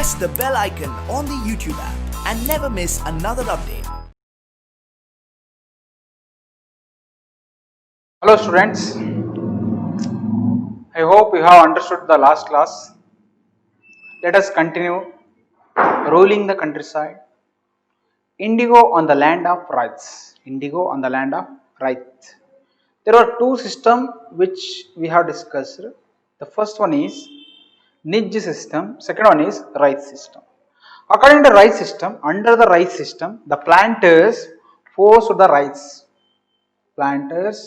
press the bell icon on the YouTube app and never miss another update. Hello students, I hope you have understood the last class. Let us continue ruling the countryside. Indigo on the land of rights. Indigo on the land of rights. There are two systems which we have discussed. The first one is Nij system, second one is rights system. According to rights system, under the rights system, the planters forced the rights. Planters,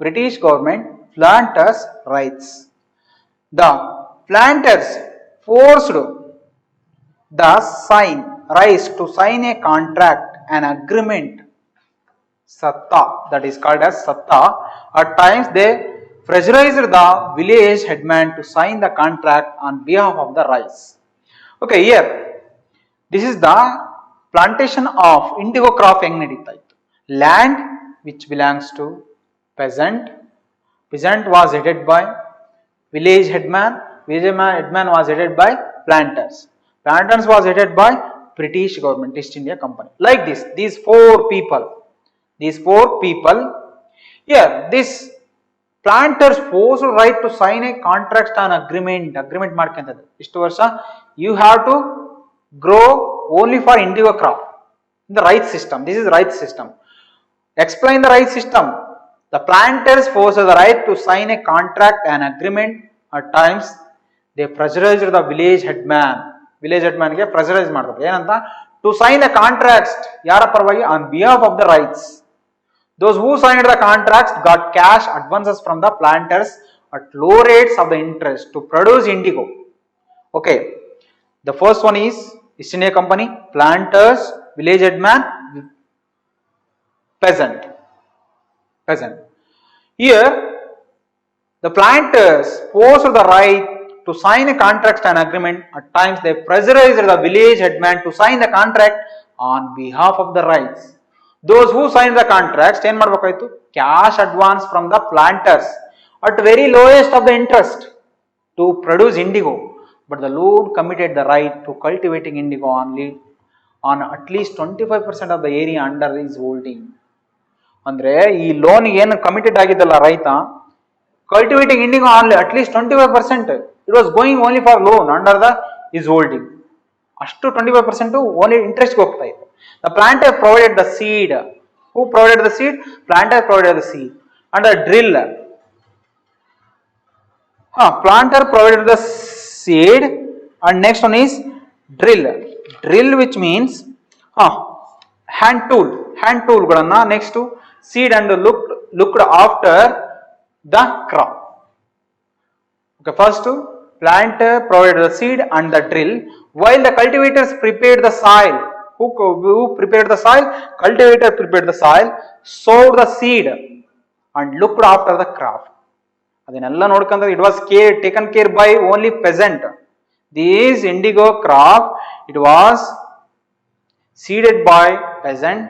British government, planters' rights. The planters forced the rights to sign a contract, an agreement, satta, that is called as satta. At times they pressurized the village headman to sign the contract on behalf of the rights. Okay, here this is the plantation of indigo crop type. Land which belongs to peasant. Peasant was headed by village headman. Village headman was headed by planters. Planters was headed by British government, East India Company. Like this, these four people. Here, this planters forced right to sign a contract on agreement. Agreement ಮಾಡ್ಕೊಂತದ್ದು. ಇಷ್ಟು ವರ್ಷ you have to grow only for indigo crop. In the right system. This is right system. Explain the right system. The planters forced the right to sign a contract and agreement. At times they pressurized the village headman. Village headman ಗೆ pressurize ಮಾಡ್ತಾರೆ. ಏನಂತ? To sign the contracts. ಯಾರ ಪರವಾಗಿ? On behalf of the rights. Those who signed the contracts got cash advances from the planters at low rates of the interest to produce indigo. Okay. The first one is East India Company, planters, village headman, peasant. Here, the planters forced the right to sign a contract and agreement. At times, they pressurized the village headman to sign the contract on behalf of the rights. Those who signed the contracts, ಏನು ಮಾಡಬೇಕಾಯಿತು? Cash advance from the planters at very lowest of the interest to produce indigo. But the loan committed the right to cultivating indigo only on at least 25% of the area under his holding. ಅಂದ್ರೆ ಈ loan ಏನು committed ಆಗಿದ್ದಲ್ಲ ರೈತ, cultivating IndiGo only at least 25%. It was going only for loan under the is holding. ಅಷ್ಟು 25% only interest ಹೋಗ್ತಾ ಇತ್ತು. The planter provided the seed. Who provided the seed? Planter provided the seed and the drill. Planter provided the seed, and next one is drill. Drill which means hand tool ಗಳನ್ನ next to seed and looked after the crop. Okay, first planter provided the seed and the drill while the cultivators prepared the soil. Who prepared the soil? Cultivator prepared the soil, sowed the seed and looked after the crop. ಅದನ್ನೆಲ್ಲ ನೋಡ್ಕೊಂಡ್ರೆ it was taken care by only peasant. This indigo crop, it was seeded by peasant,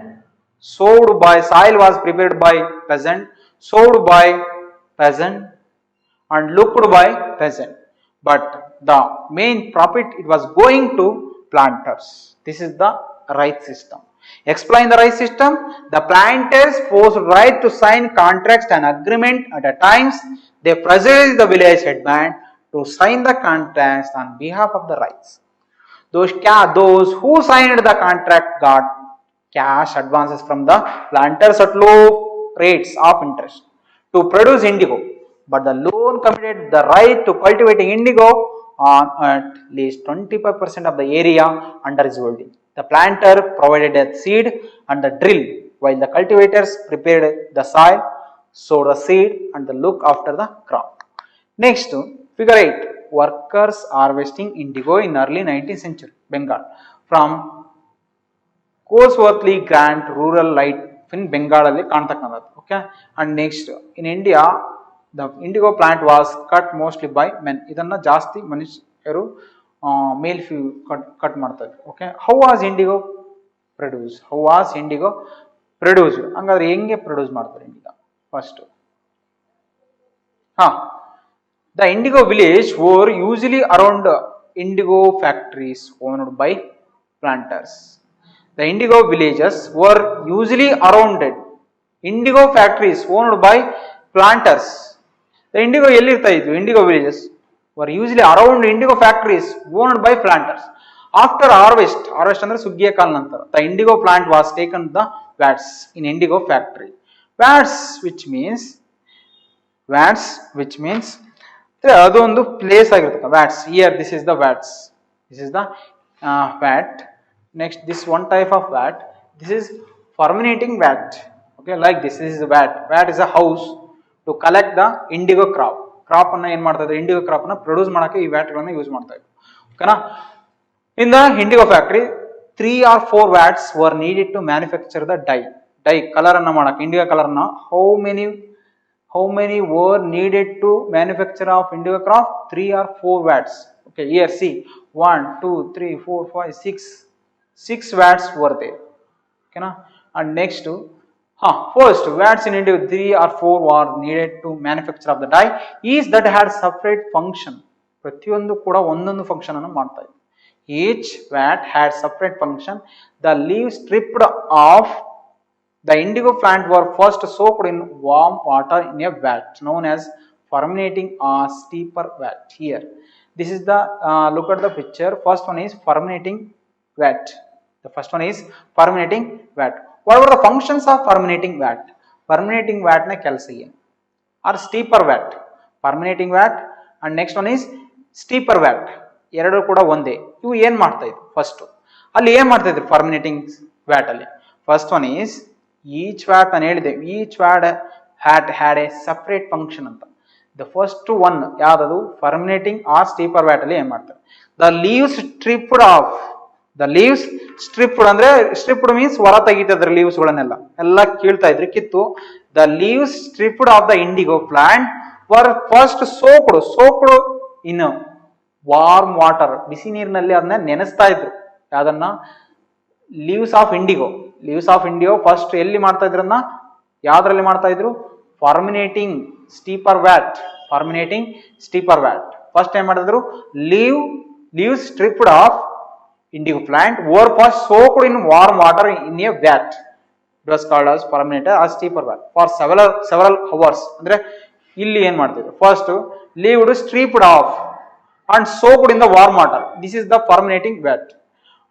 sowed by, soil was prepared by peasant, sowed by peasant and looked by peasant. But the main profit, it was going to planters. This is the right system. Explain the right system. The planters forced right to sign contracts and agreement. At times they pressurized the village headman to sign the contracts on behalf of the rights. Those who signed the contract got cash advances from the planters at low rates of interest to produce indigo. But the loan committed the right to cultivating indigo on at least 25% of the area under his holding. The planter provided a seed and the drill while the cultivators prepared the soil, sowed the seed and look after the crop. Next, figure 8. Workers harvesting indigo in early 19th century, Bengal. From Corsworthy Grant Rural Light in Bengal alli ಕಾಣ್ತಕ್ಕಂಥದ್ದು. Okay, and next in India the indigo plant was cut mostly by men. ಇದನ್ನ ಜಾಸ್ತಿ ಮನುಷ್ಯರು ಮೇಲ್ few cut ಮಾಡ್ತಾರೆ. Okay, how was IndiGo produce? ಹಂಗಾದ್ರೆ ಹೆಂಗೆ produce ಮಾಡ್ತಾರೆ IndiGo? First the indigo village were usually around indigo factories owned by planters. The indigo villages were usually surrounded. Indigo factories owned by planters. The indigo ಎಲ್ಲಿರ್ತಾ ಇದ್ವು indigo villages were usually around indigo factories owned by planters. After harvest ಅಂದ್ರೆ ಸುಗ್ಗಿಯ ಕಾಲ ನಂತರ the indigo plant was taken to the vats in indigo factory. Vats which means ಅದೊಂದು place ಆಗಿರುತ್ತೆ watts. Here this is the vats. This is the vat. Next this one type of vat. This is fermenting vat. Okay, like this is a vat. Vat is a house to collect the indigo crop. Crop ಅನ್ನ ಏನ್ ಮಾಡ್ತಾ ಇದ್ದಾರೆ, IndiGo crop ನ produce ಮಾಡಕ್ಕೆ ಈ watt ಗಳನ್ನ use ಮಾಡ್ತಾ ಇದ್ರು. ಓಕೆನಾ? In the indigo factory 3 or 4 vats were needed to manufacture the dye color ಅನ್ನ ಮಾಡಕ್ಕೆ indigo color ನ how many were needed to manufacture of indigo crop? 3 or 4 vats. Okay, here see 1 2 3 4 5 6 vats were there. Okay na? And next first vats in indigo 3 or 4 were needed to manufacture of the dye is that had separate function. ಪ್ರತಿಯೊಂದು ಕೂಡ ಒಂದೊಂದು function ಅನ್ನು ಮಾಡ್ತಾ ಇದೆ. Each vat had separate function. The leaves stripped off the indigo plant were first soaked in warm water in a vat known as fermenting or steeper vat. Here this is the look at the picture. First one is fermenting vat. The first one is fermenting vat. What are the functions of fermenting vat? Fermenting vat na ಕೆಲಸ ಏನು? Or steeper vat. Fermenting vat and next one is steeper vat. ಎರಡು ಕೂಡ ಒಂದೇ. ಇವು ಏನ್ ಮಾಡ್ತಾ ಇದ್ರು? First ಅಲ್ಲಿ ಏನ್ ಮಾಡ್ತಾ ಇದ್ರು ಫರ್ಮಿನೇಟಿಂಗ್ ವ್ಯಾಟ್ ಅಲ್ಲಿ? First one is each vat ನಾನು ಹೇಳಿದೆ, each vat had a separate function ಅಂತ. ದ ಫಸ್ಟ್ ಒನ್ ಯಾವ್ದದು ಫರ್ಮಿನೇಟಿಂಗ್ ಆರ್ ಸ್ಟೀಪರ್ ವ್ಯಾಟ್ ಅಲ್ಲಿ ಏನ್ ಮಾಡ್ತಾರೆ? The leaves stripped off. The leaves stripped ಅಂದ್ರೆ ಸ್ಟ್ರಿಪ್ಡ್ ಮೀನ್ಸ್ ಹೊರ ತೆಗಿತಿದ್ರ ಲೀವ್ಸ್ ಗಳನ್ನೆಲ್ಲ ಎಲ್ಲ ಕೀಳ್ತಾ ಇದ್ರು, ಕಿತ್ತು. The leaves stripped off the indigo plant were first soaked in warm water. ಬಿಸಿ ನೀರಿನಲ್ಲಿ ಅದನ್ನ ನೆನೆಸ್ತಾ ಇದ್ರು. ಯಾವ್ದನ್ನ? Leaves of IndiGo. Leaves of IndiGo first ಎಲ್ಲಿ ಮಾಡ್ತಾ ಇದ್ರನ್ನ? ಯಾವ್ದ್ರಲ್ಲಿ ಮಾಡ್ತಾ ಇದ್ರು? ಫಾರ್ಮಿನೇಟಿಂಗ್ ಸ್ಟೀಪರ್ ವ್ಯಾಟ್. ಫಾರ್ಮಿನೇಟಿಂಗ್ ಸ್ಟೀಪರ್ ವ್ಯಾಟ್ ಫಸ್ಟ್ ಏನ್ ಮಾಡಿದ್ರು? Leaves stripped of indigo plant were first soaked in warm water in a vat. It was called as fermented or steeper vat for several hours. ಅಂದ್ರೆ ಇಲ್ಲಿ ಏನ್ ಮಾಡ್ತಿದ್ರು? First leaf stripped off and soaked in the warm water. This is the fermenting vat.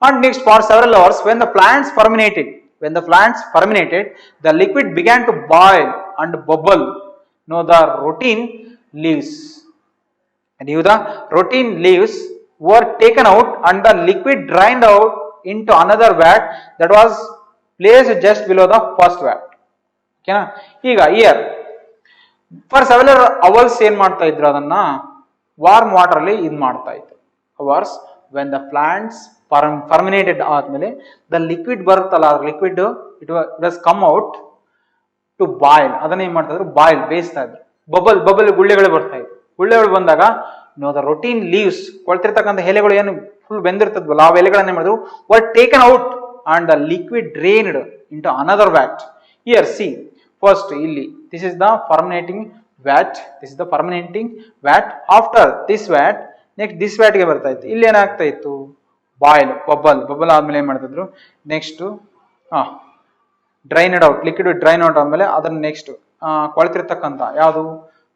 And next for several hours when the plants fermented, the liquid began to boil and bubble. Now the rotten leaves were taken out and the liquid drained out into another vat that was placed just below the first vat. Okay na? ಈಗ here for several hours ಏನ್ ಮಾಡ್ತಾ ಇದ್ರು? ಅದನ್ನ warm water ಅಲ್ಲಿ ಇದು ಮಾಡ್ತಾ ಇದ್ರು. hours when the plants fermented ಆದ್ಮೇಲೆ the liquid ಬರುತ್ತಲ್ಲ, liquid it was come out to boil. ಅದನ್ನ ಏನ್ ಮಾಡ್ತಾ ಇದ್ರು? ಬಾಯ್ಲ್, ಬೇಯಿಸ್ತಾ ಇದ್ರು. ಬಬಲ್ ಗುಳ್ಳೆಗಳು ಬರ್ತಾ ಇದ್ರು. ಗುಳ್ಳೆಗಳು ಬಂದಾಗ ದ ರೊಟೀನ್ ಲೀವ್ಸ್, ಕೊಳ್ತಿರ್ತಕ್ಕಂಥ ಎಲೆಗಳು ಏನು ಫುಲ್ ಬೆಂದಿರ್ತದ್ವಲ್ಲ ಆ ಎಲೆಗಳನ್ನ ಏನ್ ಮಾಡಿದ್ರು? Were taken out and the liquid drained into another vat. Here see first ಇಲ್ಲಿ this is the fermenting vat. This is the fermenting vat. After this vat next this ವ್ಯಾಟ್ಗೆ ಬರ್ತಾ ಇತ್ತು. ಇಲ್ಲಿ ಏನಾಗ್ತಾ ಇತ್ತು? ಬಾಯ್ಲ್, ಬಬಲ್ ಆದ್ಮೇಲೆ ಏನ್ ಮಾಡ್ತಿದ್ರು? Next drained out, liquid drain out ಆದ್ಮೇಲೆ ಅದನ್ನ ನೆಕ್ಸ್ಟ್ ಕೊಳ್ತಿರ್ತಕ್ಕಂಥ ಯಾವುದು?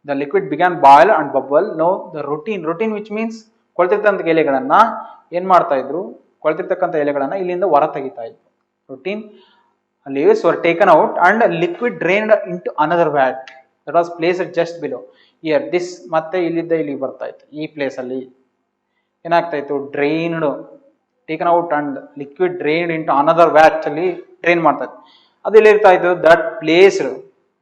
The liquid began boil and bubble. Now the routine which means ಕೊಳ್ತಿರ್ತಕ್ಕಂಥ ಎಲೆಗಳನ್ನ ಏನ್ ಮಾಡ್ತಾ ಇದ್ರು? ಕೊಳ್ತಿರ್ತಕ್ಕಂಥ ಎಲೆಗಳನ್ನ ಇಲ್ಲಿಂದ ಹೊರ ತೆಗಿತಾ ಇದ್ರು. routine leaves were taken out and liquid drained into another vat that was placed just below. Here this ಮತ್ತೆ ಇಲ್ಲಿಂದ ಇಲ್ಲಿಗೆ ಬರ್ತಾ ಇತ್ತು. ಈ ಪ್ಲೇಸ್ ಅಲ್ಲಿ ಏನಾಗ್ತಾ ಇತ್ತು? Drained, taken out and liquid drained into another watt ಅಲ್ಲಿ ಡ್ರೈನ್ ಮಾಡ್ತಾ ಇತ್ತು. ಅದು ಎಲ್ಲಿ ಇರ್ತಾ ಇತ್ತು? That placed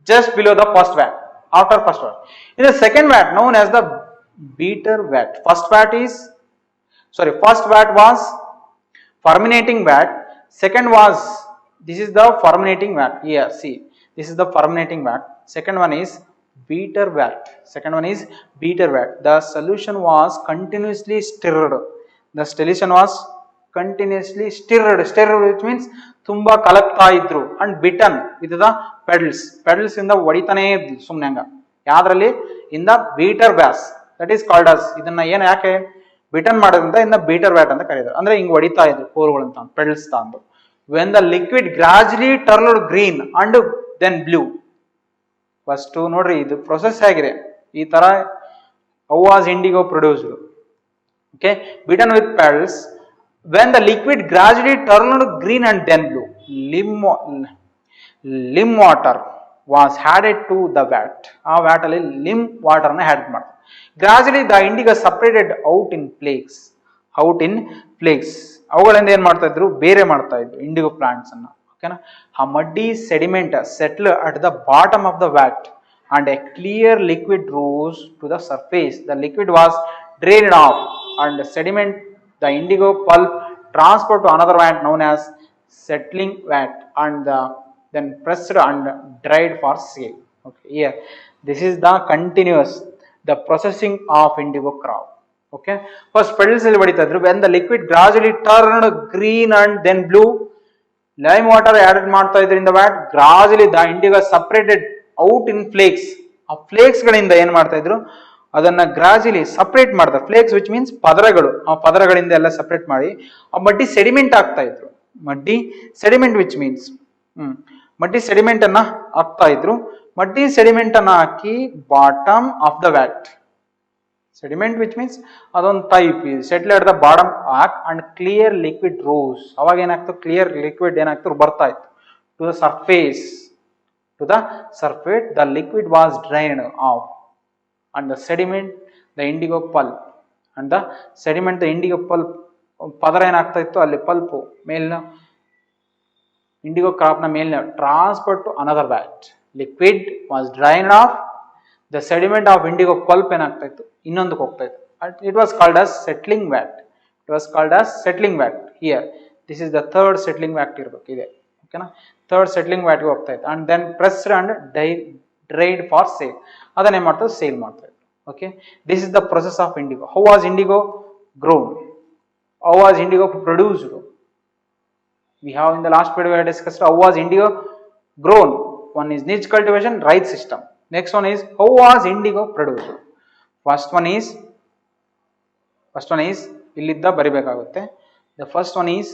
just below the first vat. After first vat, in the second vat known as the beater vat. First vat was fermenting vat. Second was, this is the fermenting vat. Here see, this is the fermenting vat. Second one is beater vat. The solution was continuously stirred. Which means ತುಂಬಾ ಕಲಕ್ತಾ ಇದ್ರು. And beaten with the paddles ಇಂದ ಹೊಡಿತಾನೇ ಇದ್ರು ಸುಮ್ನೆ ಹಂಗ. ಯಾವ್ದ್ರಲ್ಲಿ? In the beater vats. That is called as. ಇದನ್ನ ಏನ್ ಯಾಕೆ ಬಿಟನ್ ಮಾಡೋದ್ರಿಂದ ಇನ್ನ ಬೀಟರ್ ವ್ಯಾಟ್ ಅಂತ ಕರೀತಾರೆ. ಅಂದ್ರೆ ಹಿಂಗ್ ಹೊಡಿತಾ ಇದ್ರು ಕೋರುಗಳಂತ ಪೆಡಲ್ಸ್ ತಂದು. When the liquid gradually turned green and then blue. First ನೋಡ್ರಿ ಇದು ಪ್ರೊಸೆಸ್ ಆಗಿದೆ ಈ ತರ. How was indigo produced? Okay, beaten with paddles. When the liquid gradually turned green and then blue, lime water was added to the vat. ಆ vat ಅಲ್ಲಿ lime water ನ add ಮಾಡ್ತಾರೆ. Gradually the indigo separated out in flakes. ಅವುಗಳಿಂದ ಏನ್ ಮಾಡ್ತಾ ಇದ್ರು, ಬೇರೆ ಮಾಡ್ತಾ ಇದ್ರು ಇಂಡಿಗೋ ಪ್ಲಾಂಟ್ಸ್ ಅನ್ನ. ಓಕೆನಾ. ಆ muddy sediment settle at the bottom of the vat and a clear liquid rose to the surface. The liquid was drained off and the sediment, the indigo pulp, transferred to another vat known as settling vat and then pressed and dried for sale. Okay, here this is the continuous, the processing of indigo crop. Okay, first pedals alli badita idru. When the liquid gradually turned green and then blue, lime water added ಮಾಡ್ತಾ ಇದ್ರು in the vat. Gradually the indigo separated out in flakes. ಆ flakes ಗಳಿಂದ ಏನ್ ಮಾಡ್ತಾ ಇದ್ರು, ಅದನ್ನ ಗ್ರಾಜುಲಿ separate ಮಾಡ್ತಾರೆ. Flakes which means ಪದರಗಳು. ಆ ಪದರಗಳಿಂದ ಎಲ್ಲ ಸಪರೇಟ್ ಮಾಡಿ ಆ ಮಡ್ಡಿ ಸೆಡಿಮೆಂಟ್ ಆಗ್ತಾ ಇದ್ರು. Muddy sediment which means muddy sediment ಅನ್ನ ಹಾಕ್ತಾ ಇದ್ರು. ಮಡ್ಡಿ ಸೆಡಿಮೆಂಟ್ ಅನ್ನ ಹಾಕಿ bottom of the vat. Sediment which means ಅದೊಂದು type settle at the bottom ಹಾಕ್ ಅಂಡ್ ಕ್ಲಿಯರ್ ಲಿಕ್ವಿಡ್ ರೋಸ್. ಅವಾಗ ಏನಾಗ್ತು, ಕ್ಲಿಯರ್ ಲಿಕ್ವಿಡ್ ಏನಾಗ್ತು ಬರ್ತಾ ಇತ್ತು to the surface. To the surface, the liquid was drained off and the sediment, the indigo pulp and the sediment, the indigo pulp ಪದರ ಏನಾಗ್ತಾ ಇತ್ತು ಅಲ್ಲಿ ಪಲ್ಪ್ ಮೇಲಿನ ಇಂಡಿಗೋ ಕ್ರಾಪ್ ನ ಮೇಲಿನ transfer to another vat. Liquid was drained off, the sediment of indigo pulp ಏನಾಗ್ತಾ ಇತ್ತು ಇನ್ನೊಂದಕ್ಕೆ ಹೋಗ್ತಾ ಇತ್ತು. It was called as settling vat. It was called as settling vat. Here this is the third settling vat ಇರಬೇಕು ಇದೆ. ಓಕೆನಾ. Third settling ವ್ಯಾಟ್ಗೆ ಹೋಗ್ತಾ ಇತ್ತು and then pressed and dried for sale. ಅದನ್ನೇ ಮಾಡ್ತಾ ಸೇಲ್ ಮಾಡ್ತಾ ಇತ್ತು. Okay, this is the process of indigo. How was indigo grown? How was indigo produced? We have in the last video we have discussed how was indigo grown. One is niche cultivation, right system. Next one is how was indigo produced. First one is ಇಲ್ಲಿದ್ದ ಬರಿಬೇಕಾಗುತ್ತೆ. The first one is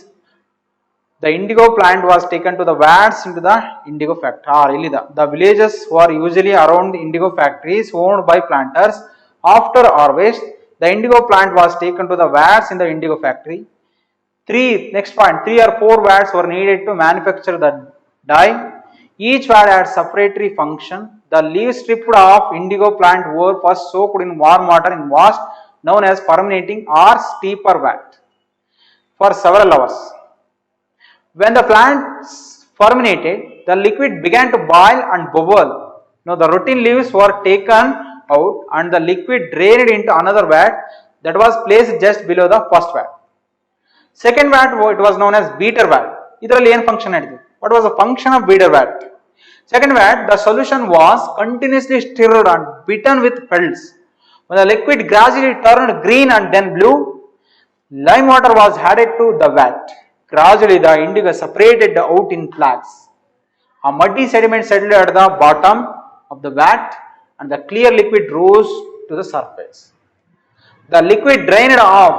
the indigo plant was taken to the vats into the indigo factory. The villages were usually around indigo factories owned by planters. After harvest, the indigo plant was taken to the vats in the indigo factory. Next point, 3 or 4 vats were needed to manufacture the dye. Each vat had separatory function. The leaves stripped off indigo plant were first soaked in warm water in washed known as fermenting or steeper vat for several hours. When the plants fermented, the liquid began to boil and bubble. Now the rotten leaves were taken out and the liquid drained into another vat that was placed just below the first vat. Second vat, it was known as beater vat. Idralli ಏನು function ನಡೆದಿದೆ? What was the function of beater vat? Second vat, the solution was continuously stirred and beaten with pedals. When the liquid gradually turned green and then blue, lime water was added to the vat. Gradually the indigo separated out in flags. A muddy sediment settled at the bottom of the vat and the clear liquid rose to the surface. The liquid drained off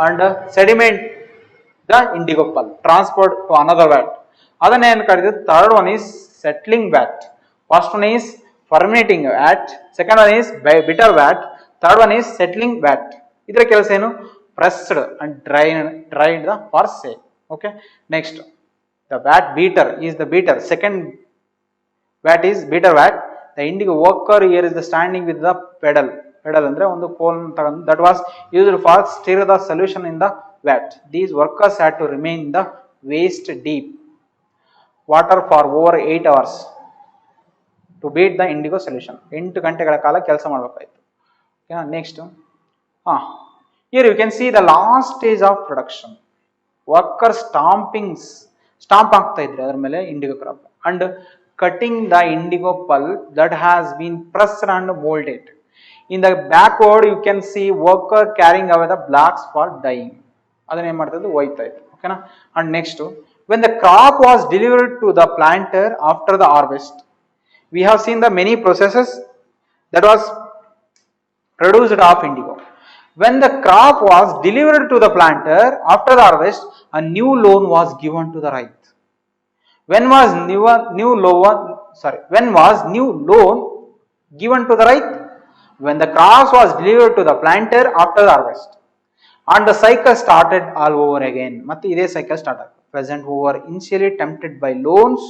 and sediment the indigo pulp transferred to another vat. Adanne ಏನು ಕರೆದಿದ್ದು? Third one is settling vat. First one is fermenting vat. Second one is bitter vat. Third one is settling vat. ಇದರ ಕೆಲಸ ಏನು? Pressed and dried the for sale. Okay, next the vat beater is the beater. Second vat is beater vat. The indigo worker here is the standing with the pedal ಅಂದ್ರೆ ಒಂದು ಕೋಲ್ ತಗೊಂಡು that was used for stir the solution in the vat. These workers had to remain in the waist deep water for over 8 hours to beat the indigo solution. 8 ಗಂಟೆಗಳ ಕಾಲ ಕೆಲಸ ಮಾಡಬೇಕಾಯಿತು. Okay, next here you can see the last stage of production. Worker stamp ಆಗ್ತಾ ಇದ್ರೆ ಅದರ ಮೇಲೆ indigo crop and cutting the indigo pulp that has been pressed and moulded. In the backward you can see worker carrying away the blocks for dyeing. ಅದನ್ನ ಏನ್ ಮಾಡ್ತಾ ಇದ್ದು ಒಯ್ತಾ ಇತ್ತು. ಓಕೆನಾ. And next when the crop was delivered to the planter after the harvest, we have seen the many processes that was produced of indigo. When the crop was delivered to the planter after the harvest, a new loan was given to the right. When was new loan given to the right? When the crops was delivered to the planter after the harvest. And the cycle started all over again. ಮತ್ತೆ ಇದೇ cycle start ಆಗುತ್ತೆ. Peasant who were initially tempted by loans,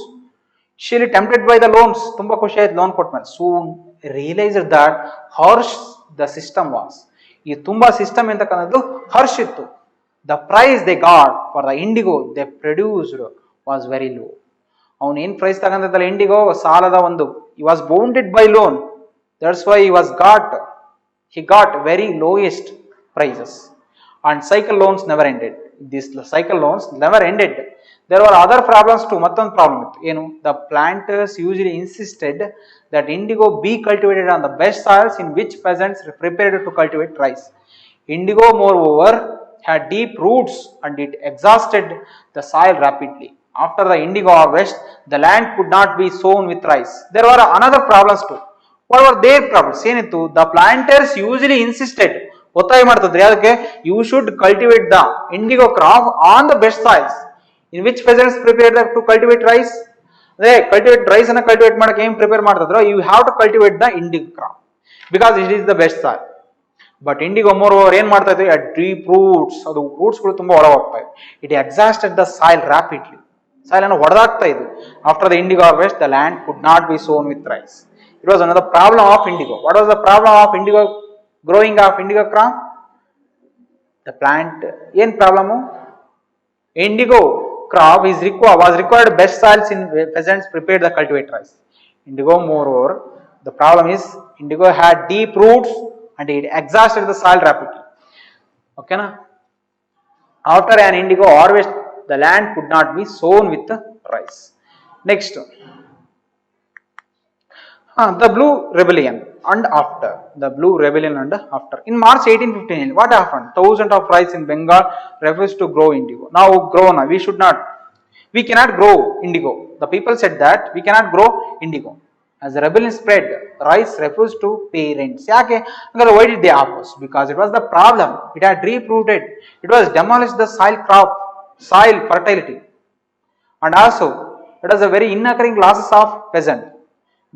ತುಂಬಾ ಖುಷಿ ಆಯ್ತು loan ಕೊಟ್ಮೇಲೆ, soon realized that harsh the system was. ಈ ತುಂಬಾ system ಎಂತಕ್ಕಂಥದ್ದು Harsh ಇತ್ತು. The price they got for the indigo they produced was very low. ಅವನು ಏನ್ ಪ್ರೈಸ್ ತಗೊಂಡಿದ್ದಲ್ಲ ಇಂಡಿಗೋ ಸಾಲದ ಒಂದು, he was bounded by loan, that's why he got very lowest prices. And cycle loans never ended. These cycle loans never ended. There were other problems too. ಮತ್ತೊಂದು problem ಇತ್ತು. ಏನು? The planters usually insisted that indigo be cultivated on the best soils in which peasants prepared to cultivate rice. Indigo moreover had deep roots and it exhausted the soil rapidly. After the indigo harvest, the land could not be sown with rice. There were another problems too. What were their problems? ಏನಿತ್ತು? The planters usually insisted, ಒತ್ತಾಯ ಮಾಡ್ತಿದ್ರು ಅದಕ್ಕೆ, you should cultivate the indigo crop on the best soils in which peasants prepared to cultivate rice. ಅದೇ cultivate rice ಅನ್ನ cultivate ಮಾಡಕ್ಕೆ ಏನ್ prepare ಮಾಡ್ತಿದ್ರು, you have to cultivate the indigo crop because it is the best soil. But IndiGo more over ಏನ್ ಮಾಡ್ತಾ ಇತ್ತು, deep roots, ಅದು ರೂಟ್ಸ್ಗಳು ತುಂಬಾ ಹೊರ ಹೋಗ್ತಾ ಇದೆ. It exhausted the soil rapidly, soil ಅನ್ನು ಹೊಡೆದಾಗ್ತಾ ಇದ್ದು. After the indigo harvest the land could not be sown with rice. It was another problem of indigo. What was the problem of indigo growing of indigo crop? The plant ಏನ್ problem? Indigo crop was required best soils in peasants prepared the cultivate rice. Indigo moreover, the problem is indigo had deep roots and it exhausted the soil rapidly. Okay na? After an indigo harvest, the land could not be sown with the rice. Next, the Blue Rebellion and after. The Blue Rebellion and after. In March 1859, what happened? Thousands of rice in Bengal refused to grow indigo. Now grow na, we cannot grow indigo. The people said that we cannot grow indigo. As the rebellion spread, rice refused to pay rents. Why did they oppose? Because it was the problem. It had deep rooted. It was demolished the soil fertility. And also, it was a very inaccurring losses of peasant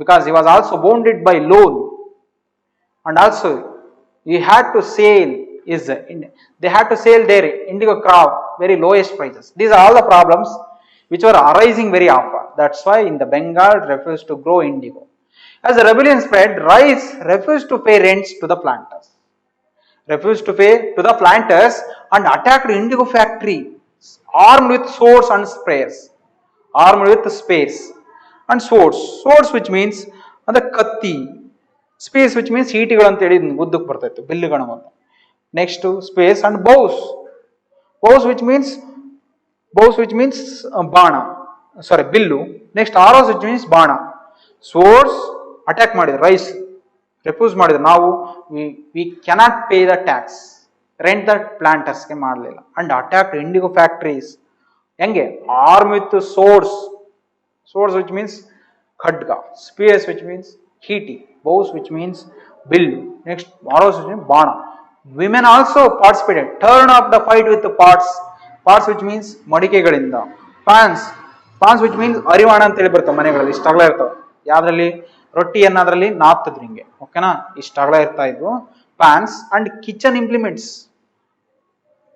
because he was also bounded by loan. And also, they had to sell their indigo crop very lowest prices. These are all the problems which were arising very often. That's why in the Bengal refused to grow indigo. As the rebellion spread, rice refused to pay rents to the planters. And attacked indigo factories armed with swords and spears. And swords. Swords which means the katti. Spears which means ಈಟಿಗಳು ಅಂತ ಹೇಳಿ ಉದ್ದಕ್ಕೆ ಬರ್ತಾ ಇತ್ತು, ಬಿಲ್ಲುಗಳು ಅಂತ. Next to spears and bows. Bows which means ಬಾಣ, ಬಿಲ್ಲು. ನೆಕ್ಸ್ಟ್ arrows which means ಬಾಣ. Swords ಅಟ್ಯಾಕ್ ಮಾಡಿದ್ರು, ರೈಸ್ ರೆಫ್ಯೂಸ್ ಮಾಡಿದ್ರು. ನಾವು we cannot pay the tax, rent the ಪ್ಲಾಂಟರ್ಸ್ಗೆ ಮಾಡಲಿಲ್ಲ. And attack indigo factories. ಹೆಂಗೆ? Arm with swords which means ಖಡ್ಗ. ಸ್ಪಿಯರ್ಸ್ which means ಈಟಿ. bows which means ಬಿಲ್ಲು. ನೆಕ್ಸ್ಟ್ arrows which means ಬಾಣ. Women also participated. Turn up the fight with the pots which means ಮಡಿಕೆಗಳಿಂದ. Pans which means ಅರಿವಾಣ ಅಂತ ಹೇಳಿ ಬರ್ತವೆ ಮನೆಗಳಲ್ಲಿ, ಇಷ್ಟಾಗ್ಲೇ ಇರ್ತವೆ. ಯಾವ್ದ್ರಲ್ಲಿ? ರೊಟ್ಟಿ ಅನ್ನೋದ್ರಲ್ಲಿ ನಾಪ್ತದ್ರಿ ಹಿಂಗೆ, ಓಕೆನಾ? ಇಷ್ಟಾಗ್ಲೇ ಇರ್ತಾ ಇದ್ವು ಪ್ಯಾನ್ಸ್. ಅಂಡ್ ಕಿಚನ್ ಇಂಪ್ಲಿಮೆಂಟ್ಸ್,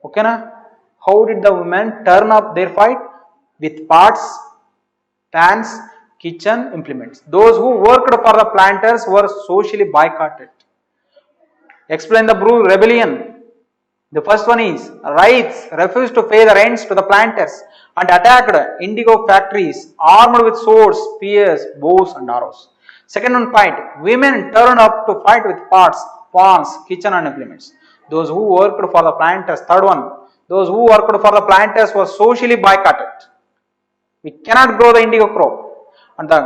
ಓಕೆನಾ? How did the women turn up their fight? With pots, pans, kitchen implements. Those who worked for the planters were socially boycotted. Explain the Blue Rebellion. The first one is rights refused to pay the rents to the planters and attacked indigo factories armed with swords, spears, bows and arrows. Second one point, women turned up to fight with pots, pans, kitchen and implements. Those who worked for the planters. Third one, those who worked for the planters were socially boycotted. We cannot grow the indigo crop. And the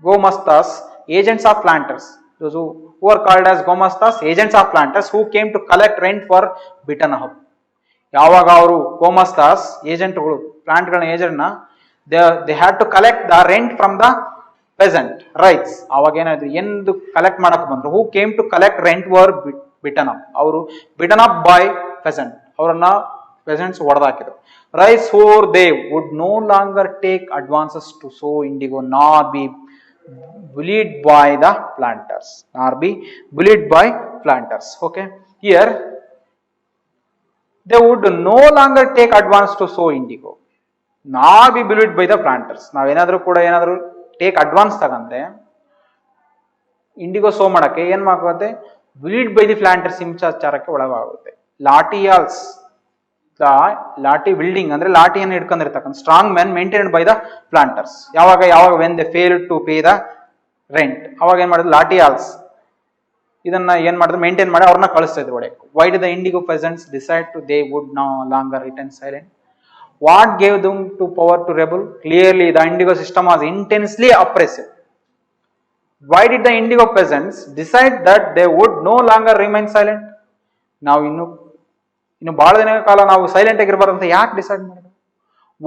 Gomastas, agents of planters. Those who are called as Gomastas, agents of planters, who came to collect rent for bittern hub. ಯಾವಾಗ ಅವರು ಗೋಮಸ್ತಾಸ್ ಏಜೆಂಟ್ಗಳು, ಪ್ಲಾಂಟ್ಗಳ ಏಜೆಂಟ್ನ, they had to collect the rent from the peasant ryots. ಅವಾಗ ಏನಾದ್ರು ಎಂದು collect ಮಾಡಕ್ ಬಂದ್ರು, who came to collect rent for beaten up, ಅವರು ಬಿಟನ್ ಅಪ್ ಬೈ ಪೆಸೆಂಟ್, ಅವರನ್ನ ಪೆಸೆಂಟ್ಸ್ ಹೊಡೆದಾಕಿದ್ರು. Ryots for they would no longer take advances to sow indigo nor be bullied by the planters, nor be bullied by planters. Okay, here they would no longer take advance to sow indigo, nor be bullied by the planters. ನಾವೇನಾದ್ರೂ ಕೂಡ ಏನಾದರೂ take advance ತಗಂದ್ರೆ IndiGo so ಮಾಡಕ್ಕೆ ಏನ್ ಮಾಡುತ್ತೆ, bullied by the planters ಹಿಂಸಾಚಾರಕ್ಕೆ ಒಳಗಾಗುತ್ತೆ. ಲಾಟಿಯಾಲ್ಸ್, lathi wielding ಅಂದ್ರೆ ಲಾಟಿಯನ್ನು ಹಿಡ್ಕೊಂಡಿರ್ತಕ್ಕಂಥ strong men maintained by the planters. ಯಾವಾಗ when they fail to pay the rent, ಅವಾಗ ಏನ್ ಮಾಡಿದ್ರು ಲಾಟಿಯಾಲ್ಸ್ ಇದನ್ನ ಏನ್ ಮಾಡಿದ್ರು ಮೇಂಟೈನ್ ಮಾಡಿ ಅವ್ರನ್ನ ಕಳಿಸ್ತಾ ಇದ್ರು ಒಳಗೆ. Why did the indigo peasants decide to they would no longer return silent? What gave them to power to rebel? Clearly the indigo system was intensely oppressive. Why did the indigo peasants decide that they would no longer remain silent? ನಾವು ಇನ್ನು ಬಹಳ ದಿನ ಕಾಲ ನಾವು silent ಆಗಿರ್ಬಾರ್ದು ಅಂತ ಯಾಕೆ decide ಮಾಡಿದ್ರು?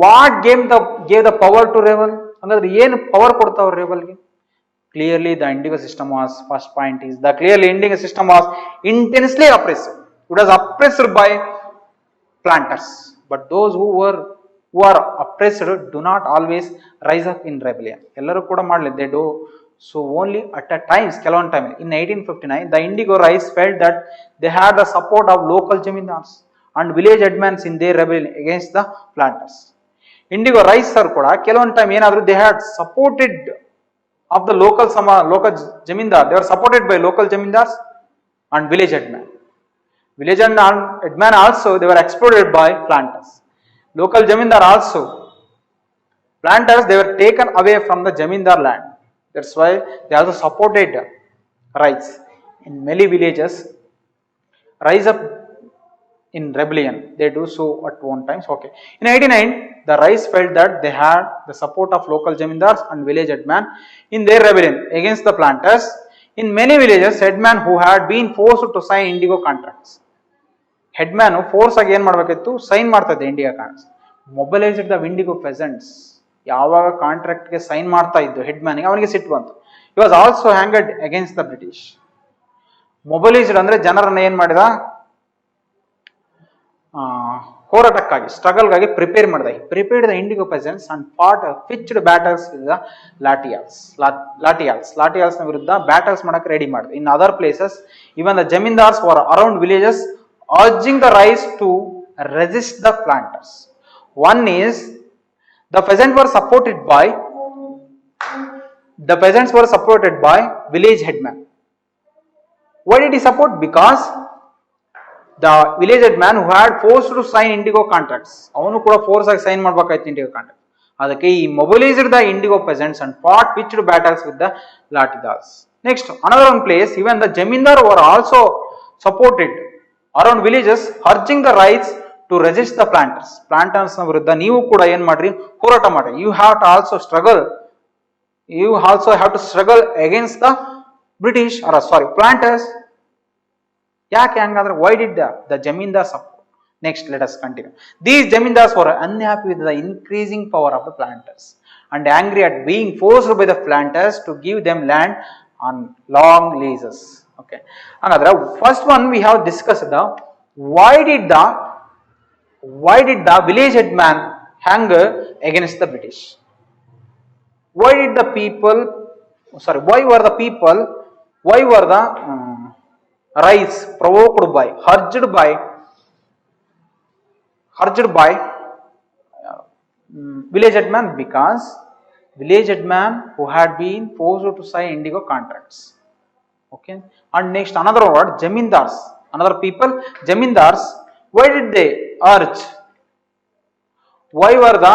What gave the power to rebel? ಹಂಗಾದ್ರೆ ಏನು ಪವರ್ ಕೊಡ್ತಾವ್ರ ರೆಬಲ್ಗೆ? Clearly the indigo system was, first point is the clearly indigo system was intensely oppressive. It was oppressed by planters, but those who are oppressed do not always rise up in rebellion. ಎಲ್ಲರೂ ಕೂಡ ಮಾಡಲಿ, they do so only at a times, ಕೆಲವೊಂದು time. In 1859 the indigo rise felt that they had the support of local zamindars and village headmen in their rebellion against the planters. Indigo ryots sir ಕೂಡ ಕೆಲವೊಂದು time ಏನಾದ್ರು they had supported of the local zamindar, they were supported by local zamindars and village headmen. Village and headman also they were exploited by planters. Local zamindar also, planters they were taken away from the zamindar land. That's why they also supported rise in many villages rise up in rebellion. They do so at one times. Okay, in 89 the rise felt that they had the support of local zamindars and village headman in their rebellion against the planters. In many villages headman who had been forced to sign indigo contracts, headman force ಆಗಿ ಏನ್ ಮಾಡ್ಬೇಕಿತ್ತು, sign ಮಾಡ್ತಾ ಇದ್ದೆ indigo contracts. Mobilised the indigo peasants, ಯಾವಾಗ contract ಗೆ sign ಮಾಡ್ತಾ ಇದ್ದು ಹೆಡ್ಮ್ಯಾನ್ಗೆ ಅವನಿಗೆ ಸಿಟ್ಟು ಬಂತು. He was also angered against the British. Mobilised ಅಂದ್ರೆ ಜನರನ್ನ ಏನ್ ಮಾಡಿದ, ಹೋರಾಟಕ್ಕಾಗಿ ಸ್ಟ್ರಗಲ್ಗಾಗಿ ಪ್ರಿಪೇರ್ ಮಾಡಿದ. Prepared the indigo peasants and fought pitched battles with the lathiyals ನ ವಿರುದ್ಧ ಬ್ಯಾಟಲ್ಸ್ ಮಾಡಕ್ಕೆ ರೆಡಿ ಮಾಡಿದ. In other places even the zamindars were around villages urging the rise to resist the planters. One is the peasants were supported by village headman. Why did he support? Because the village headman who had forced to sign indigo contracts, avanu kuda force agi sign ಮಾಡಬೇಕಾಯಿತು indigo contract. ಅದಕ್ಕೆ he mobilized the indigo peasants and fought pitched battles with the latidars. Next, another one place, even the jamindar were also supported around villages urging the rights to resist the planters. Planters ನ ವಿರುದ್ಧ ನೀವು ಕೂಡ ಏನ್ ಮಾಡ್ರಿ, ಹೋರಾಟ ಮಾಡ್ರಿ. You have to also struggle against the British or planters. ಯಾಕೆ ಹಂಗಾದ್ರೆ? why did the zamindars support? Next, let us continue. These zamindars were unhappy with the increasing power of the planters and angry at being forced by the planters to give them land on long leases. Okay, another first one we have discussed the why did the village headman hang against the British? Why were the rise provoked by, urged by village headman? Because village headman who had been forced to sign indigo contracts. Okay, and next another word, jamindars, another people, jamindars. Why did they urge? Why were the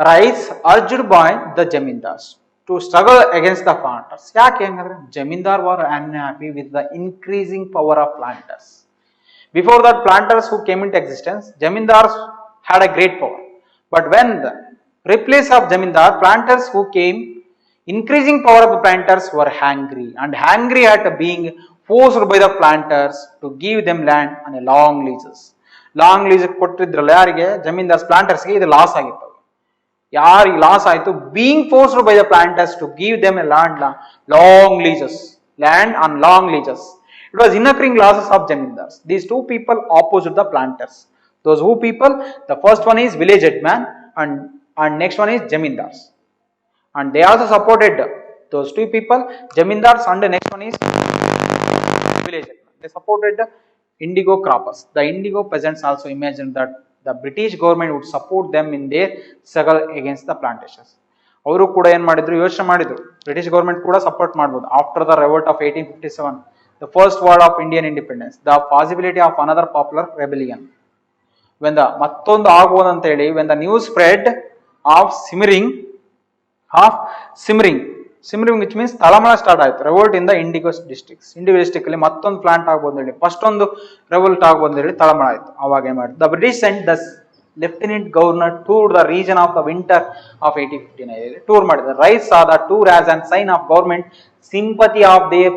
rise urged by the jamindars to struggle against the planters? ಯಾಕೆ ಹಂಗಂದ್ರೆ jamindar were unhappy with the increasing power of planters. Before that, planters who came into existence, jamindars had a great power, but when the replace of jamindar, planters who came, increasing power of the planters were angry at being forced by the planters to give them land on a long leases. Long lease ಕೊಟ್ಟಿದ್ರಲ್ಲ ಯಾರಿಗೆ, ಜಮೀನ್ದಾರ್ಸ್ ಪ್ಲಾಂಟರ್ಸ್ಗೆ ಇದು loss ಆಗಿತ್ತು. ಯಾರಿಗೆ loss ಆಯಿತು? being forced by the planters to give them a land on long leases. It was incurring losses of zamindars. These two people opposed the planters. Those who people, the first one is village headman and next one is zamindars. And they also supported those two people, zamindars, and the next one is village headman. They supported the indigo croppers. The indigo peasants also imagined that the British government would support them in their struggle against the plantations. ಅವರು ಕೂಡ ಏನ್ ಮಾಡಿದ್ರು, ಯೋಚನೆ ಮಾಡಿದ್ರು, British government ಕೂಡ support ಮಾಡಬಹುದು. After the revolt of 1857, the first war of Indian independence, the possibility of another popular rebellion, when the ಮತ್ತೊಂದು ಆಗ್ಬೋದು ಅಂತ ಹೇಳಿ, when the news spread of simmering which means ತಳಮಳ ಸ್ಟಾರ್ಟ್ ಆಯ್ತು. Revolt in the indigo district ಅಲ್ಲಿ ಮತ್ತೊಂದು plant ಆಗ್ಬೋದು ಹೇಳಿ, ಫಸ್ಟ್ ಒಂದು ರೆವೋಲ್ಟ್ ಆಗ್ಬೋದು ಹೇಳಿ ತಳಮಳ ಆಯ್ತು. ಅವಾಗ ಏನ್ ಮಾಡಿದ್ರು, the British sent the lieutenant governor tour the region of the winter of 1859 tour ಮಾಡಿದ್ರು. Ryots are the tour as an sign of government sympathy of their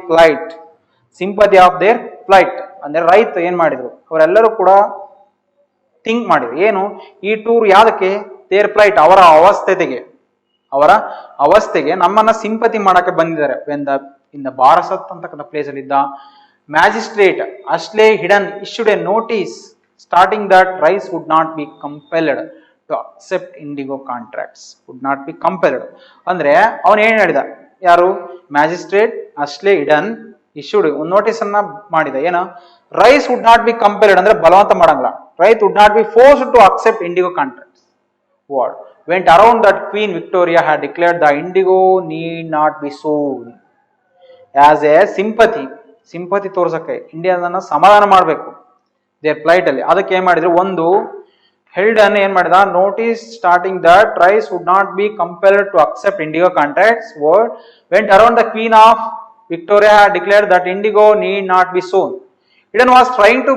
plight. ಅಂದ್ರೆ ರೈತ ಏನ್ ಮಾಡಿದ್ರು, ಅವರೆಲ್ಲರೂ ಕೂಡ ಥಿಂಕ್ ಮಾಡಿದ್ರು, ಏನು ಈ ಟೂರ್ ಯಾವ್ದಕ್ಕೆ, ದೇರ್ ಫ್ಲೈಟ್, ಅವರ ಅವಸ್ಥೆಗೆ ನಮ್ಮನ್ನ ಸಿಂಪತಿ ಮಾಡಕ್ಕೆ ಬಂದಿದ್ದಾರೆ. ಇನ್ ದ ಬಾರಸತ್ ಅಂತಕ್ಕಂಥ ಪ್ಲೇಸ್ ಅಲ್ಲಿ ಇದ್ದ magistrate Ashley Eden issued a notice starting that ryots would not be compelled to accept indigo contracts. ಅಂದ್ರೆ ಅವನು ಏನ್ ಹೇಳಿದ, ಯಾರು ಮ್ಯಾಜಿಸ್ಟ್ರೇಟ್ ಅಶ್ಲೇ ಹಿಡನ್ ಇಶ್ಯೂಡ್ ಒಂದು ನೋಟಿಸ್ ಅನ್ನ ಮಾಡಿದ, ಏನು, ryots would not be compelled ಅಂದ್ರೆ ಬಲವಂತ ಮಾಡಂಗಿಲ್ಲ, ryots would not be forced to accept indigo contracts. What went around that Queen Victoria had declared the indigo need not be sold as a sympathy ತೋರ್ಸಕ್ಕೆ, ಇಂಡಿಯಾದನ್ನ ಸಮಾಧಾನ ಮಾಡಬೇಕು there flight ಅಲ್ಲಿ. ಅದಕ್ಕೆ ಏನ್ ಮಾಡಿದ್ರು, ಒಂದು ಹೆಲ್ಡನ್ ಏನ್ ಮಾಡಿದ, notice starting that ryots would not be compelled to accept indigo contracts. Went around the queen of Victoria had declared that indigo need not be sown. Eden was trying to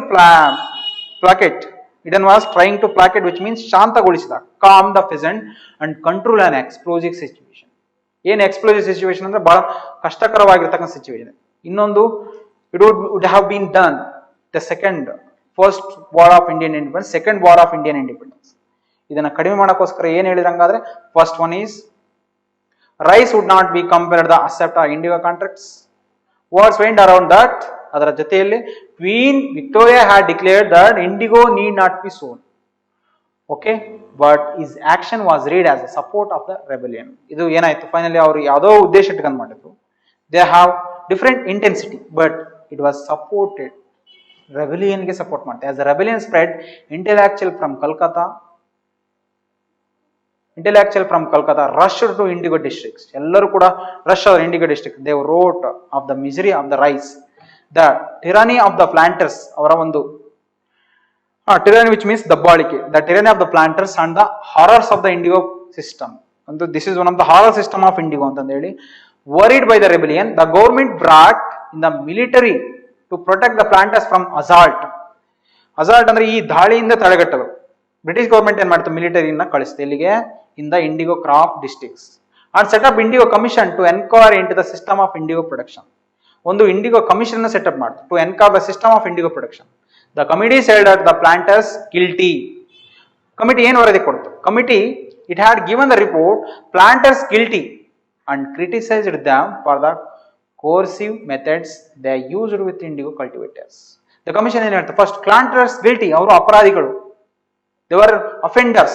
placate, which means ಶಾಂತಗೊಳಿಸಿದ, calm the peasant and control an explosive situation. ಏನು explosive situation ಅಂದ್ರೆ ಬಹಳ ಕಷ್ಟಕರವಾಗಿರ್ತಕ್ಕಂಥ situation. ಇನ್ನೊಂದು, it would have been done the first war of Indian independence, second war of Indian independence. ಇದನ್ನ ಕಡಿಮೆ ಮಾಡೋಕ್ಕೋಸ್ಕರ ಏನ್ ಹೇಳಿದ್ರು ಹಂಗಾದ್ರೆ, first one is ryots would not be compared the accept indigo contracts. Words went around that, ಅದರ ಜೊತೆಯಲ್ಲಿ Queen Victoria had declared that indigo need not be sown. Okay, but is action was read as a support of the rebellion. ಇದು ಏನಾಯ್ತು, finally ಅವರು ಯಾವುದೋ ಉದ್ದೇಶ ಇಟ್ಕೊಂಡು ಮಾಡಿದ್ರು. They have different intensity, but it was supported, ರೆಬೆಲಿಯನ್ಗೆ support ಮಾಡ್ತಾರೆ. As the rebellion spread, intellectual from Calcutta rushed to indigo districts. ಎಲ್ಲರೂ ಕೂಡ ರಶ್ ಆದ indigo district. They wrote of the misery of the ryots, the tyranny of the planters, ಅವರ ಒಂದು tyranny which means ದಬ್ಬಾಳಿಕೆ, the tyranny of the planters and the horrors of the indigo system. And this is one of the horror system of indigo ಅಂತ ಹೇಳಿ. Worried by the rebellion, the government brought in the military to protect the planters from assault. ಅಂದ್ರೆ ಈ ದಾಳಿಯಿಂದ ತಡೆಗಟ್ಟಲು British government ಏನ್ ಮಾಡ್ತು, ಮಿಲಿಟರಿನ ಕಳಿಸ್ತು ಇಲ್ಲಿಗೆ, in the indigo crop districts, and set up indigo commission to enquire into the system of indigo production. ಒಂದು ಇಂಡಿಗೋ ಕಮಿಷನ್ ಸೆಟಪ್ ಮಾಡ್ತು to enquire the system of indigo production. The committee said that the planters guilty. Committee ಏನು ವರದಿ ಕೊಡ್ತು, committee it had given the report planters guilty and criticized them for the coercive methods they used with indigo cultivators. The commission ಏನು ಹೇಳ್ತು, first planters guilty, ಅವರು ಅಪರಾಧಿಗಳು, they were offenders,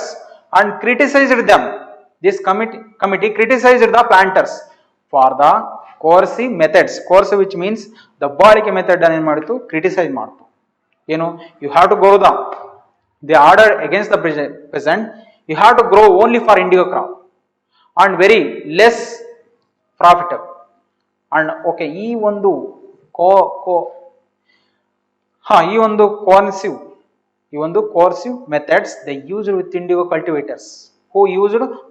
and criticized them. This committee criticized the planters for the coercive methods. Coercive which means ದಬ್ಬಾಳಿಕೆ method ಅನ್ನು ಏನು ಮಾಡಿತು, criticise ಮಾಡ್ತು. ಏನು, you have to grow they ordered against the peasant, you have to grow only for indigo crop and very less profitable. And okay, ಈ ಒಂದು coercive methods they used with indigo cultivators.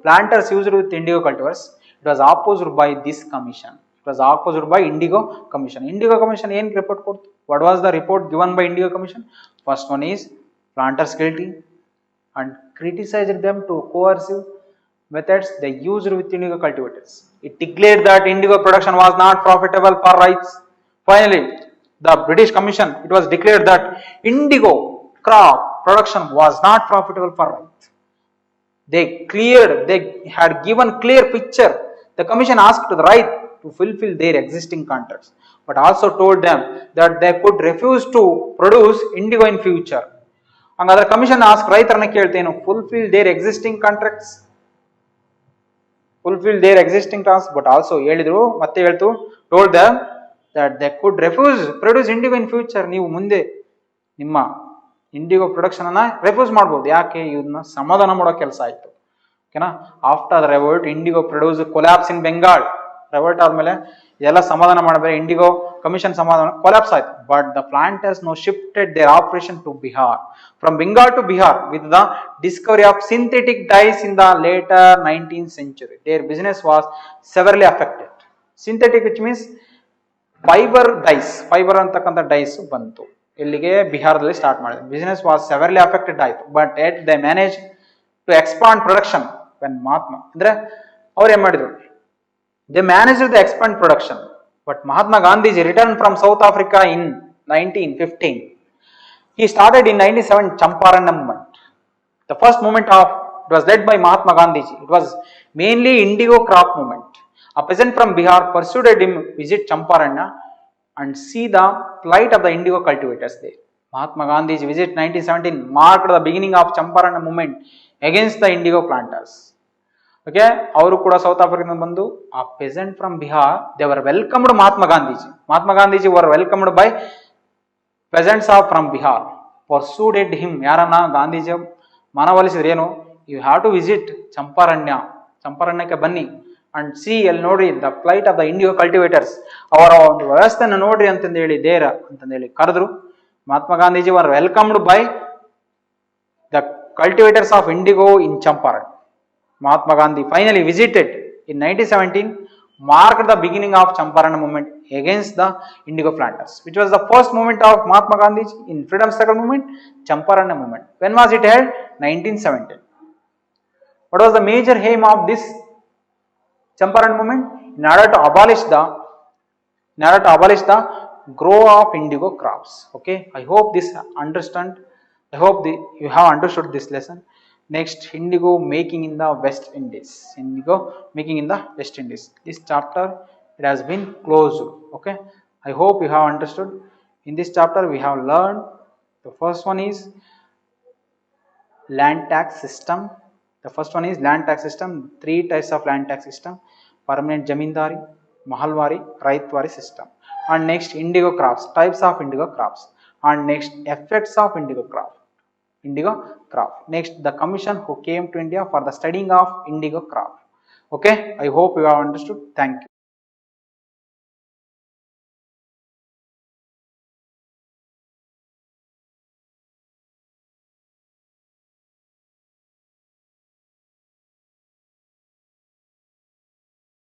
Planters used with indigo cultivators. It was opposed by this commission. It was opposed by Indigo Commission. Indigo Commission ಏನು report ಕೊಡ್ತು? What was the report given by Indigo Commission? First one is planters guilty and criticized them to coercive methods they used with indigo cultivators. It declared that indigo production was not profitable for rights. Finally, the British Commission, it was declared that indigo crop production was not profitable for rights. They had given clear picture. The commission asked the right to fulfill their existing contracts. but also told them that they could refuse to produce indigo in future. ಹಂಗಾದ್ರೆ commission ask ರೈತರನ್ನ ಕೇಳ್ತೇನು, fulfil their existing contracts, fulfill their existing tasks, but also ಹೇಳಿದ್ರು ಮತ್ತೆ ಹೇಳ್ತು told them that they could refuse produce indigo in future. ನೀವು ಮುಂದೆ ನಿಮ್ಮ IndiGo production ಅನ್ನ ರೆಫ್ಯೂಸ್ ಮಾಡ್ಬೋದು. ಯಾಕೆ? ಇದನ್ನ ಸಮಾಧಾನ ಮಾಡೋ ಕೆಲಸ ಆಯ್ತು. ಓಕೆನಾ? After the revolt indigo produce collapse in Bengal. Revolt ಆದ್ಮೇಲೆ ಇದೆಲ್ಲ ಸಮಾಧಾನ ಮಾಡಬೇಕು, ಇಂಡಿಗೋ ಕಮಿಷನ್ ಸಮಾಧಾನ ಕೊಲ್ಯಾಪ್ಸ್ ಆಯ್ತು. But the planters no shifted their operation to Bihar, from Bengal to Bihar with the discovery of synthetic dyes in the later 19th century. Their business was severely affected. Synthetic, which means fiber dyes, fiber ಅಂತಕ್ಕಂಥ dyes ಬಂತು. ಇಲ್ಲಿಗೆ ಬಿಹಾರದಲ್ಲಿ start ಮಾಡಿದ್ರು. Business was severely affected ಆಯ್ತು. But at they manage to expand production when Mahatma ಅಂದ್ರೆ ಅವ್ರು ಏನ್ ಮಾಡಿದ್ರು, they manage the expand production. But Mahatma Gandhiji return from South Africa in 1915. He started in 97 Champaran movement. The first movement it was led by Mahatma Gandhiji. It was mainly indigo crop movement. A peasant from Bihar persuaded him visit Champarana and see the plight of the indigo cultivators there. Mahatma Gandhi's visit 1917 marked the beginning of Champarana movement against the indigo planters. Okay, ಅವರು ಕೂಡ south Africa ಬಂದು ಆ peasant from Bihar, they were welcomed Mahatma Gandhiji. Mahatma Gandhiji were welcomed by peasants from Bihar. Persuaded him, ಯಾರನ್ನ ಗಾಂಧೀಜಿ ಮನವೊಲಿಸಿದ್ರು, ಏನು, you have to visit Champaran, ಚಂಪಾರಣ್ಯಕ್ಕೆ ಬನ್ನಿ and see, ಎಲ್ಲಿ ನೋಡ್ರಿ the plight of the indigo cultivators, ಅವರ ಒಂದು ವ್ಯವಸ್ಥೆನ ನೋಡ್ರಿ ಅಂತಂದು ಹೇಳಿ ದೇರ ಅಂತಂದು ಹೇಳಿ ಕರೆದ್ರು. Mahatma Gandhiji were welcomed by the cultivators of indigo in Champaran. Mahatma Gandhi finally visited in 1917, marked the beginning of Champaran movement against the indigo planters, which was the first movement of Mahatma Gandhi in freedom struggle movement, Champaran movement. When was it held? 1917. What was the major aim of this Champaran movement? In order to abolish the grow of indigo crops. Okay, I hope this understand. I hope you have understood this lesson. Next, indigo making in the West Indies. Indigo making in the West Indies. This chapter, it has been closed. Okay, I hope you have understood. In this chapter, we have learned the first one is land tax system. The first one is land tax system. 3 types of land tax system: permanent jamindari, mahalwari, raitwari system. And next, indigo crops, types of indigo crops. And next, effects of indigo crop. Next, the commission who came to India for the studying of indigo crop. Okay, I hope you have understood. Thank you.